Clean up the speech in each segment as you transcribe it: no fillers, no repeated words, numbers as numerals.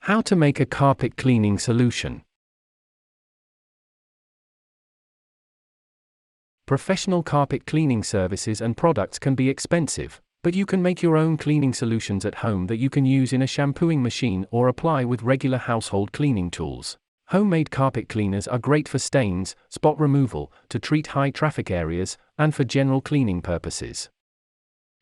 How to make a carpet cleaning solution. Professional carpet cleaning services and products can be expensive, but you can make your own cleaning solutions at home that you can use in a shampooing machine or apply with regular household cleaning tools. Homemade carpet cleaners are great for stains, spot removal, to treat high traffic areas, and for general cleaning purposes.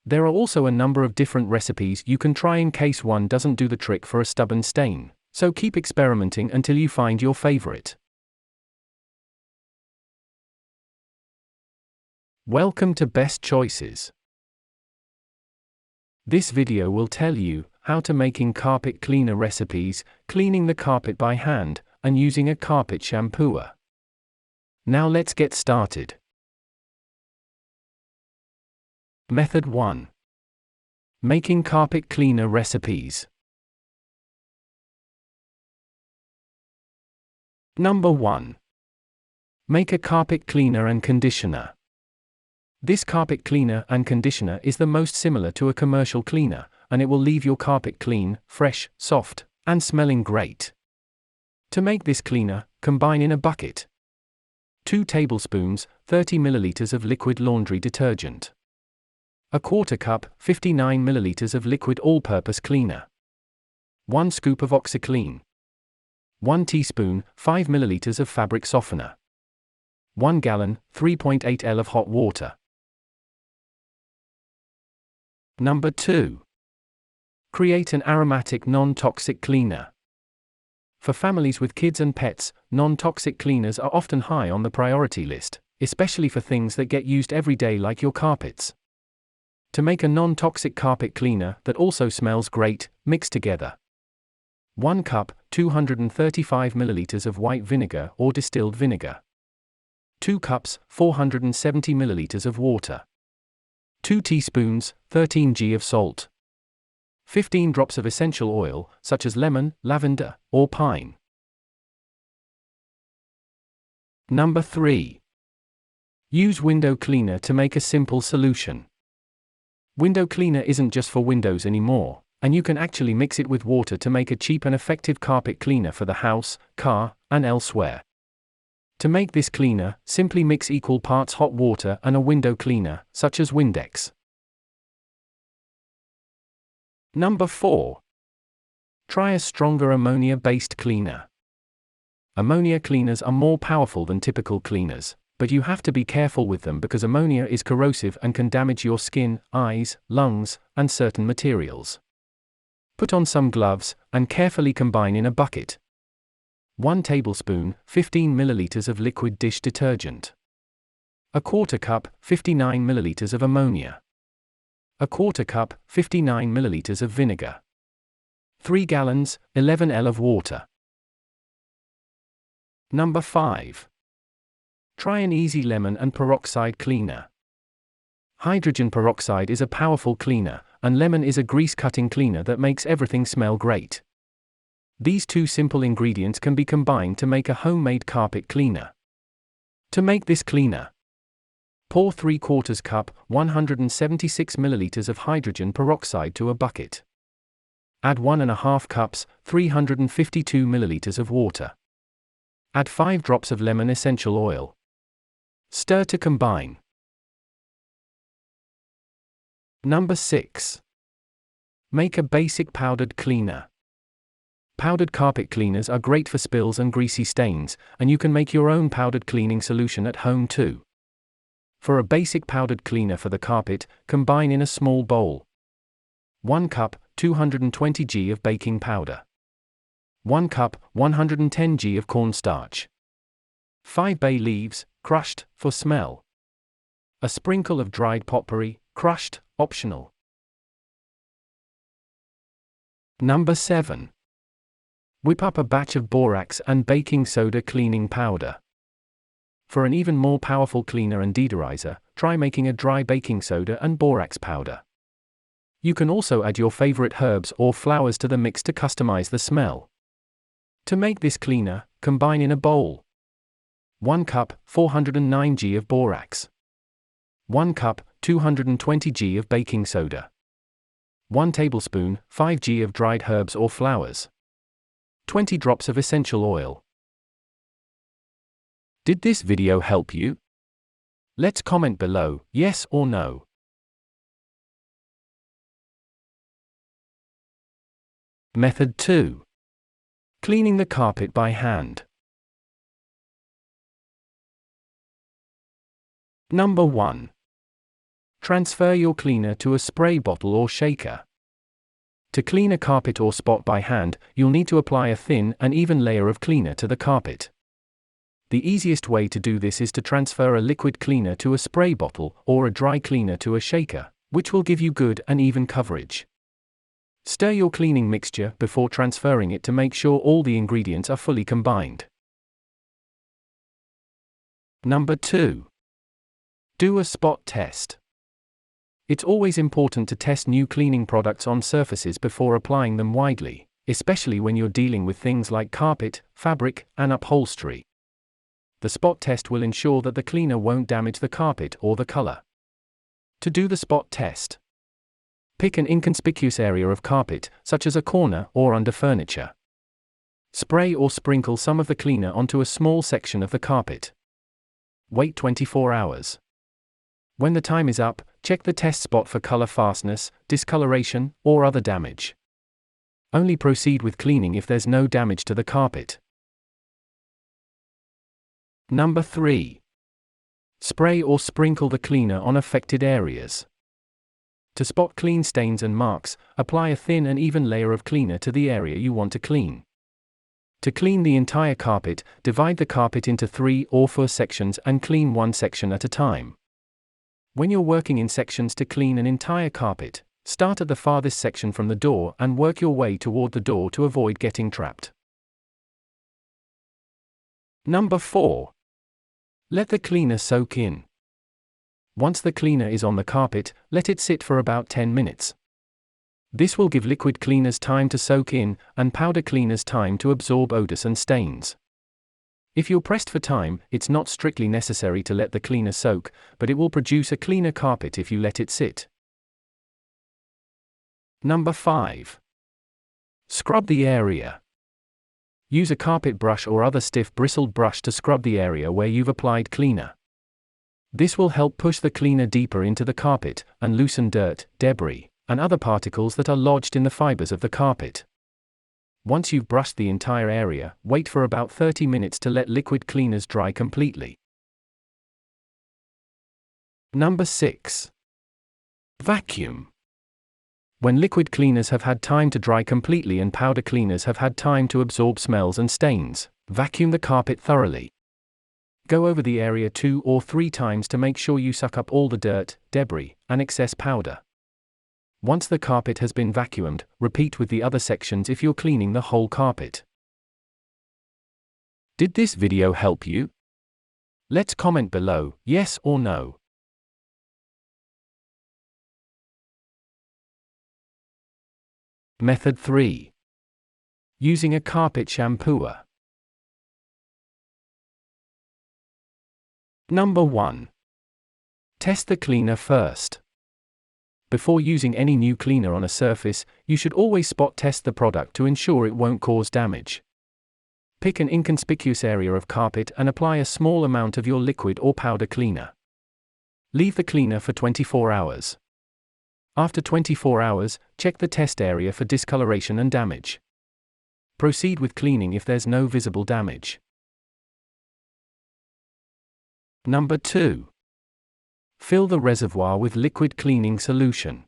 There are also a number of different recipes you can try in case one doesn't do the trick for a stubborn stain, so keep experimenting until you find your favorite. Welcome to Best Choices. This video will tell you how to making carpet cleaner recipes, cleaning the carpet by hand, and using a carpet shampooer. Now let's get started. Method 1. Making carpet cleaner recipes. Number 1. Make a carpet cleaner and conditioner. This carpet cleaner and conditioner is the most similar to a commercial cleaner, and it will leave your carpet clean, fresh, soft, and smelling great. To make this cleaner, combine in a bucket 2 tablespoons, 30 milliliters of liquid laundry detergent, a quarter cup, 59 milliliters of liquid all-purpose cleaner, 1 scoop of OxiClean, 1 teaspoon, 5 milliliters of fabric softener, 1 gallon, 3.8 L of hot water. Number 2. Create an aromatic non-toxic cleaner. For families with kids and pets, non-toxic cleaners are often high on the priority list, especially for things that get used every day like your carpets. To make a non-toxic carpet cleaner that also smells great, mix together 1 cup, 235 milliliters of white vinegar or distilled vinegar, 2 cups, 470 milliliters of water, 2 teaspoons, 13 g of salt, 15 drops of essential oil, such as lemon, lavender, or pine. Number 3. Use window cleaner to make a simple solution. Window cleaner isn't just for windows anymore, and you can actually mix it with water to make a cheap and effective carpet cleaner for the house, car, and elsewhere. To make this cleaner, simply mix equal parts hot water and a window cleaner, such as Windex. Number 4. Try a stronger ammonia-based cleaner. Ammonia cleaners are more powerful than typical cleaners, but you have to be careful with them because ammonia is corrosive and can damage your skin, eyes, lungs, and certain materials. Put on some gloves, and carefully combine in a bucket 1 tablespoon, 15 milliliters of liquid dish detergent, a quarter cup, 59 milliliters of ammonia, a quarter cup, 59 milliliters of vinegar, 3 gallons, 11 L of water. Number 5. Try an easy lemon and peroxide cleaner. Hydrogen peroxide is a powerful cleaner, and lemon is a grease-cutting cleaner that makes everything smell great. These two simple ingredients can be combined to make a homemade carpet cleaner. To make this cleaner, pour 3/4 cup, 176 milliliters of hydrogen peroxide to a bucket. Add 1.5 cups, 352 milliliters of water. Add 5 drops of lemon essential oil. Stir to combine. Number 6. Make a basic powdered cleaner. Powdered carpet cleaners are great for spills and greasy stains, and you can make your own powdered cleaning solution at home too. For a basic powdered cleaner for the carpet, combine in a small bowl 1 cup, 220 g of baking powder, 1 cup, 110 g of cornstarch, 5 bay leaves, crushed, for smell, a sprinkle of dried potpourri, crushed, optional. Number 7. Whip up a batch of borax and baking soda cleaning powder. For an even more powerful cleaner and deodorizer, try making a dry baking soda and borax powder. You can also add your favorite herbs or flowers to the mix to customize the smell. To make this cleaner, combine in a bowl 1 cup, 409 g of borax, 1 cup, 220 g of baking soda, 1 tablespoon, 5 g of dried herbs or flowers, 20 drops of essential oil. Did this video help you? Let's comment below, yes or no. Method 2. Cleaning the carpet by hand. Number 1. Transfer your cleaner to a spray bottle or shaker. To clean a carpet or spot by hand, you'll need to apply a thin and even layer of cleaner to the carpet. The easiest way to do this is to transfer a liquid cleaner to a spray bottle or a dry cleaner to a shaker, which will give you good and even coverage. Stir your cleaning mixture before transferring it to make sure all the ingredients are fully combined. Number 2. Do a spot test. It's always important to test new cleaning products on surfaces before applying them widely, especially when you're dealing with things like carpet, fabric, and upholstery. The spot test will ensure that the cleaner won't damage the carpet or the color. To do the spot test, pick an inconspicuous area of carpet, such as a corner or under furniture. Spray or sprinkle some of the cleaner onto a small section of the carpet. Wait 24 hours. When the time is up, check the test spot for color fastness, discoloration, or other damage. Only proceed with cleaning if there's no damage to the carpet. Number 3. Spray or sprinkle the cleaner on affected areas. To spot clean stains and marks, apply a thin and even layer of cleaner to the area you want to clean. To clean the entire carpet, divide the carpet into 3 or 4 sections and clean one section at a time. When you're working in sections to clean an entire carpet, start at the farthest section from the door and work your way toward the door to avoid getting trapped. Number 4. Let the cleaner soak in. Once the cleaner is on the carpet, let it sit for about 10 minutes. This will give liquid cleaners time to soak in, and powder cleaners time to absorb odors and stains. If you're pressed for time, it's not strictly necessary to let the cleaner soak, but it will produce a cleaner carpet if you let it sit. Number 5. Scrub the area. Use a carpet brush or other stiff bristled brush to scrub the area where you've applied cleaner. This will help push the cleaner deeper into the carpet and loosen dirt, debris, and other particles that are lodged in the fibers of the carpet. Once you've brushed the entire area, wait for about 30 minutes to let liquid cleaners dry completely. Number 6. Vacuum. When liquid cleaners have had time to dry completely and powder cleaners have had time to absorb smells and stains, vacuum the carpet thoroughly. Go over the area 2 or 3 times to make sure you suck up all the dirt, debris, and excess powder. Once the carpet has been vacuumed, repeat with the other sections if you're cleaning the whole carpet. Did this video help you? Let's comment below, yes or no. Method 3. Using a carpet shampooer. Number 1. Test the cleaner first. Before using any new cleaner on a surface, you should always spot test the product to ensure it won't cause damage. Pick an inconspicuous area of carpet and apply a small amount of your liquid or powder cleaner. Leave the cleaner for 24 hours. After 24 hours, check the test area for discoloration and damage. Proceed with cleaning if there's no visible damage. Number 2. Fill the reservoir with liquid cleaning solution.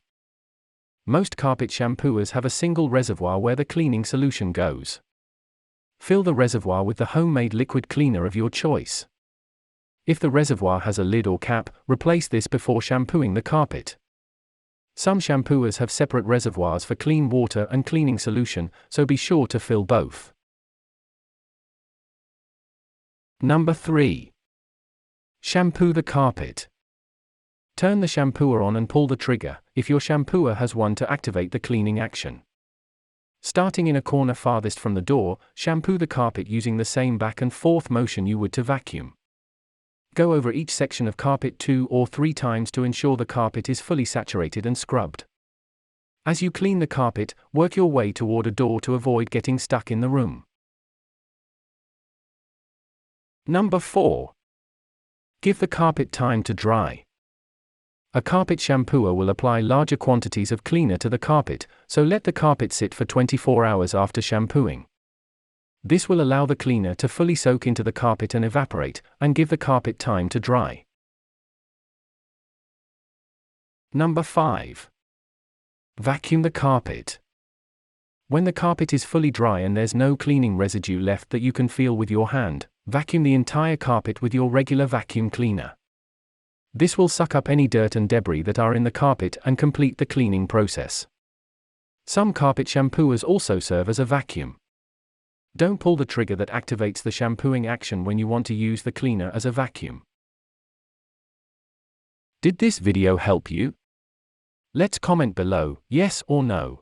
Most carpet shampooers have a single reservoir where the cleaning solution goes. Fill the reservoir with the homemade liquid cleaner of your choice. If the reservoir has a lid or cap, replace this before shampooing the carpet. Some shampooers have separate reservoirs for clean water and cleaning solution, so be sure to fill both. Number 3. Shampoo the carpet. Turn the shampooer on and pull the trigger, if your shampooer has one, to activate the cleaning action. Starting in a corner farthest from the door, shampoo the carpet using the same back and forth motion you would to vacuum. Go over each section of carpet 2 or 3 times to ensure the carpet is fully saturated and scrubbed. As you clean the carpet, work your way toward a door to avoid getting stuck in the room. Number 4. Give the carpet time to dry. A carpet shampooer will apply larger quantities of cleaner to the carpet, so let the carpet sit for 24 hours after shampooing. This will allow the cleaner to fully soak into the carpet and evaporate, and give the carpet time to dry. Number 5. Vacuum the carpet. When the carpet is fully dry and there's no cleaning residue left that you can feel with your hand, vacuum the entire carpet with your regular vacuum cleaner. This will suck up any dirt and debris that are in the carpet and complete the cleaning process. Some carpet shampooers also serve as a vacuum. Don't pull the trigger that activates the shampooing action when you want to use the cleaner as a vacuum. Did this video help you? Let's comment below, yes or no.